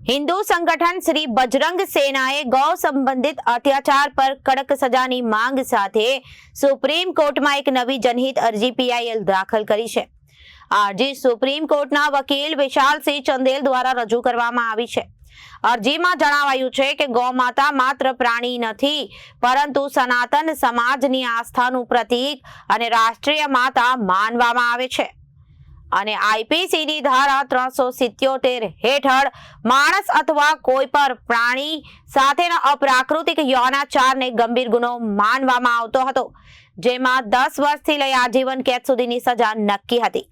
हिंदू संगठन श्री बजरंग सेनाए गौ संबंधित अत्याचार पर कड़क सजानी मांग साथे सुप्रीम कोर्ट में एक नवी जनहित अरजी पीआईएल दाखल करी छे। आ अरजी सुप्रीम कोर्टना वकील विशाल सिंह चंदेल द्वारा रजू करवामां आवी छे। अरजीमां जणावायुं छे के गौमाता मात्र प्राणी नथी परंतु सनातन समाजनी आस्थानुं प्रतीक अने राष्ट्रीय माता मानवामां आवे छे અને આઈપીસીની ધારા 377 હેઠળ માણસ અથવા કોઈ પણ પ્રાણી સાથેના અપ્રાકૃતિક યૌનાચારને ગંભીર ગુનો માનવામાં આવતો હતો, જેમાં 10 વર્ષથી લઈ આજીવન કેદ સુધીની સજા નક્કી હતી।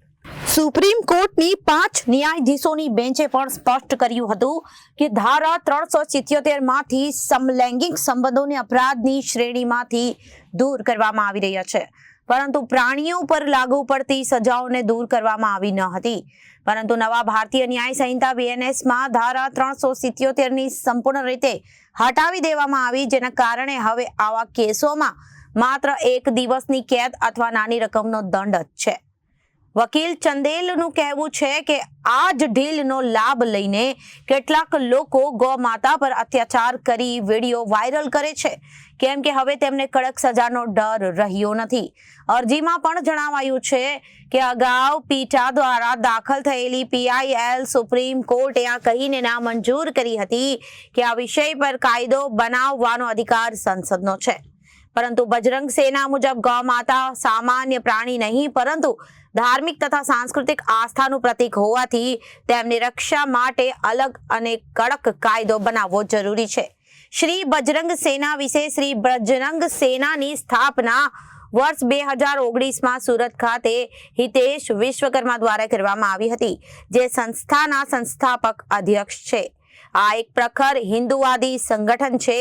સુપ્રીમ કોર્ટની 5 ન્યાયાધીશોની બેન્ચે પણ સ્પષ્ટ કર્યું હતું કે ધારા 377 માંથી સમલૈંગિક સંબંધોને અપરાધની શ્રેણીમાંથી દૂર કરવામાં આવી રહ્યા છે, परंतु प्राणियों पर लागू पड़ती सजाओं ने दूर करवामां आवी न हती। परंतु नवा भारतीय न्याय संहिता बीएनएस में धारा 377 नी संपूर्ण रीते हटावी देवामां आवी, जेना कारणे हवे आवा केसोमां मात्र 1 दिवसनी कैद अथवा नानी रकमनो दंड ज छे। वकील चंदेलनुं कहेवुं छे के आ ज ढीलनो लाभ लईने केटलाक लोको गौ माता पर अत्याचार करी वीडियो वायरल करे छे, केम के हवे तेमने कड़क सजानो डर रह्यो नथी। अरजीमां पण जणावायुं छे के अगाऊ पीठा द्वारा दाखल थयेली पीआईएल सुप्रीम कोर्टे आ कहीने नामंजूर करी हती के आ विषय पर कायदो बनाववानो अधिकार संसदनो छे, परंतु बजरंग सेना मुजब गौ माता सामान्य प्राणी नहीं परंतु धार्मिक तथा सांस्कृतिक आस्थानुं प्रतीक होवाथी तेमनी रक्षा माटे अलग अने कड़क कायदो बनाववो जरूरी छे। श्री बजरंग सेना विषे श्री बजरंग सेनानी स्थापना वर्ष 2019 में सूरत खाते हितेश विश्वकर्मा द्वारा करवामां आवी हती, जे संस्थाना संस्थापक अध्यक्ष छे। आ एक प्रखर हिंदुवादी संगठन छे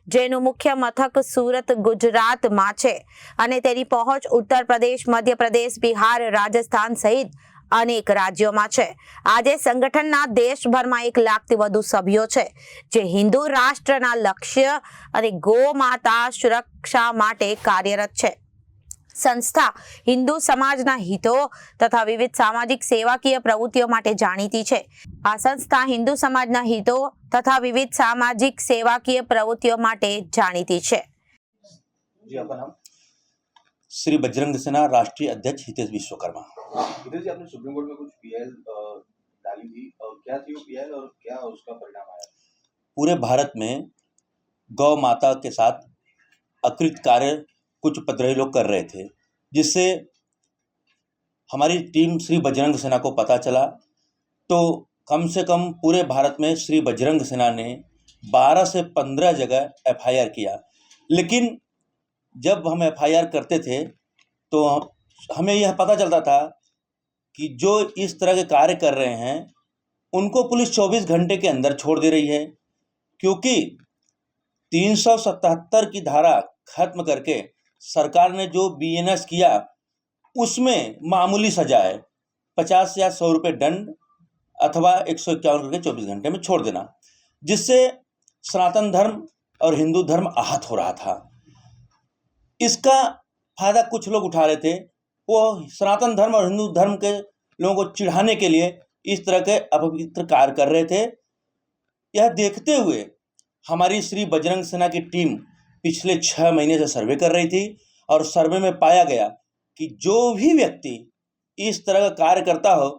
जेनुं मुख्य मथक सूरत गुजरात में छे अने तेनी पहोंच उत्तर प्रदेश, मध्य प्रदेश, बिहार, राजस्थान सहित अनेक राज्यों में छे। आज संगठनना देशभर में 1 लाख थी वधु सभ्यो छे, जे हिंदू राष्ट्रना लक्ष्य अने गौ माता सुरक्षा माटे कार्यरत छे। संस्था हिंदू समाजना हितों तथा विविध सामाजिक सेवाकीय प्रवृत्तिओं माटे जाणीती छे। आ संस्था हिंदू समाजना हितों तथा विविध सामाजिक सेवाकीय प्रवृत्तिओं माटे जाणीती छे। जी, आपका नाम? श्री बजरंग सेना राष्ट्रीय अध्यक्ष हितेश विश्वकर्मा। हितेश जी, आपने सुप्रीम कोर्ट में कुछ पीएल डाली थी और क्या थी वो पीएल और क्या उसका परिणाम आया? पूरे भारत में गौ माता के साथ अकृत कार्य कुछ उपद्रवी लोग कर रहे थे, जिससे हमारी टीम श्री बजरंग सेना को पता चला तो कम से कम पूरे भारत में श्री बजरंग सेना ने 12 से 15 जगह एफआईआर किया। लेकिन जब हम एफआईआर करते थे तो हमें यह पता चलता था कि जो इस तरह के कार्य कर रहे हैं उनको पुलिस 24 घंटे के अंदर छोड़ दे रही है, क्योंकि 377 की धारा खत्म करके सरकार ने जो बीएनएस किया उसमें मामूली सजा है, 50 या 100 रुपये दंड अथवा 151 करके 24 घंटे में छोड़ देना, जिससे सनातन धर्म और हिंदू धर्म आहत हो रहा था। इसका फायदा कुछ लोग उठा रहे थे, वो सनातन धर्म और हिंदू धर्म के लोगों को चिढ़ाने के लिए इस तरह के अपवित्र कार्य कर रहे थे। यह देखते हुए हमारी श्री बजरंग सेना की टीम पिछले 6 महीने से सर्वे कर रही थी और सर्वे में पाया गया कि जो भी व्यक्ति इस तरह का कार्य करता हो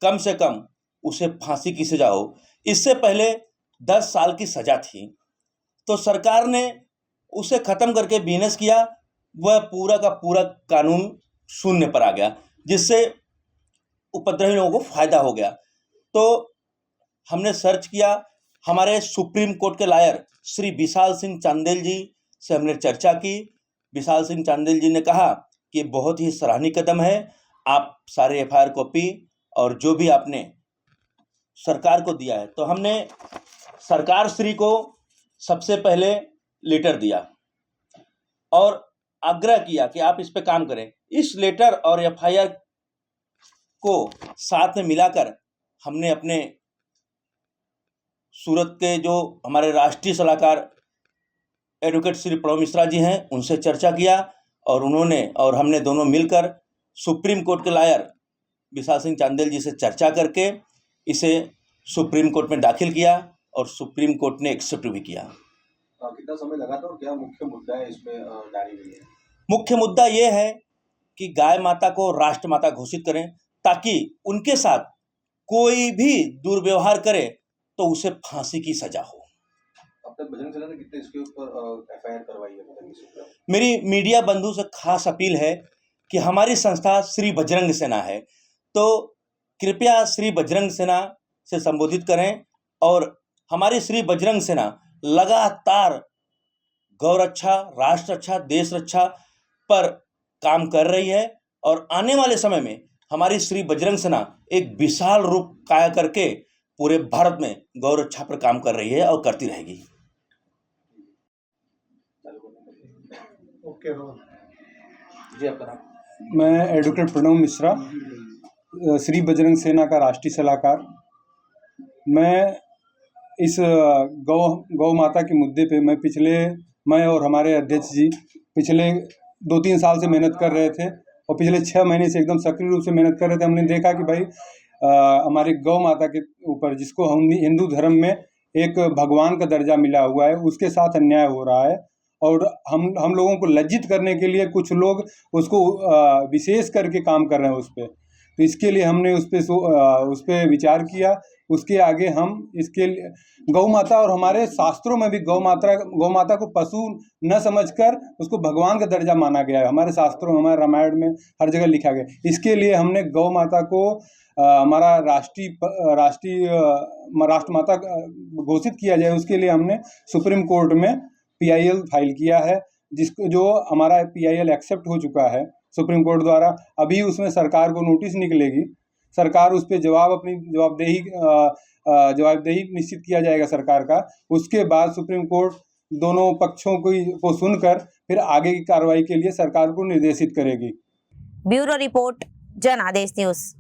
कम से कम उसे फांसी की सजा हो। इससे पहले 10 साल की सजा थी, तो सरकार ने उसे खत्म करके बीएनएस किया, वह पूरा का पूरा कानून शून्य पर आ गया, जिससे उपद्रवी लोगों को फायदा हो गया। तो हमने सर्च किया, हमारे सुप्रीम कोर्ट के लॉयर श्री विशाल सिंह चांदेल जी से हमने चर्चा की। विशाल सिंह चांदेल जी ने कहा कि बहुत ही सराहनीय कदम है, आप सारे एफआईआर कॉपी और जो भी आपने सरकार को दिया है, तो हमने सरकार श्री को सबसे पहले लेटर दिया और आग्रह किया कि आप इस पे काम करें। इस लेटर और एफआईआर को साथ में मिलाकर हमने अपने सूरत के जो हमारे राष्ट्रीय सलाहकार एडवोकेट श्री प्रणव मिश्रा जी हैं उनसे चर्चा किया और उन्होंने और हमने दोनों मिलकर सुप्रीम कोर्ट के लॉयर विशाल सिंह चांदेल जी से चर्चा करके इसे सुप्रीम कोर्ट में दाखिल किया और सुप्रीम कोर्ट ने एक्सेप्ट भी किया। कितना समय लगा था और क्या मुख्य मुद्दा है इसमें डाली गई है? मुख्य मुद्दा ये है कि गाय माता को राष्ट्रमाता घोषित करें, ताकि उनके साथ कोई भी दुर्व्यवहार करे तो उसे फांसी की सजा हो। अब तक बजरंग सेना ने कितने इसके ऊपर एफआईआर करवाई है? मेरी मीडिया बंधु से खास अपील है कि हमारी संस्था श्री बजरंग सेना है, तो कृपया श्री बजरंग सेना से संबोधित करें। और हमारी श्री बजरंग सेना लगातार गौ रक्षा, राष्ट्र रक्षा, देश रक्षा पर काम कर रही है और आने वाले समय में हमारी श्री बजरंग सेना एक विशाल रूप काया करके पूरे भारत में गौ रक्षा पर काम कर रही है और करती रहेगी। ओके जी, आपका नाम? मैं एडवोकेट प्रणव मिश्रा, श्री बजरंग सेना का राष्ट्रीय सलाहकार। मैं इस गौ माता के मुद्दे पे मैं और हमारे अध्यक्ष जी पिछले 2-3 साल से मेहनत कर रहे थे और पिछले 6 महीने से एकदम सक्रिय रूप से मेहनत कर रहे थे। हमने देखा कि भाई हमारी गौ माता के ऊपर, जिसको हम हिंदू धर्म में एक भगवान का दर्जा मिला हुआ है, उसके साथ अन्याय हो रहा है और हम लोगों को लज्जित करने के लिए कुछ लोग उसको विशेष करके काम कर रहे हैं उस पर। तो इसके लिए हमने उस पर विचार किया। उसके आगे हम इसके गौ माता, और हमारे शास्त्रों में भी गौ माता को पशु न समझकर उसको भगवान का दर्जा माना गया है। हमारे शास्त्रों में, हमारे रामायण में हर जगह लिखा गया। इसके लिए हमने गौ माता को हमारा राष्ट्रमाता घोषित किया जाए, उसके लिए हमने सुप्रीम कोर्ट में PIL फाइल किया है, जो हमारा PIL एक्सेप्ट हो चुका है सुप्रीम कोर्ट द्वारा। अभी उसमें सरकार को नोटिस निकलेगी, सरकार उस पर जवाबदेही निश्चित किया जाएगा सरकार का। उसके बाद सुप्रीम कोर्ट दोनों पक्षों को सुनकर फिर आगे की कार्रवाई के लिए सरकार को निर्देशित करेगी। ब्यूरो रिपोर्ट, जनादेश न्यूज।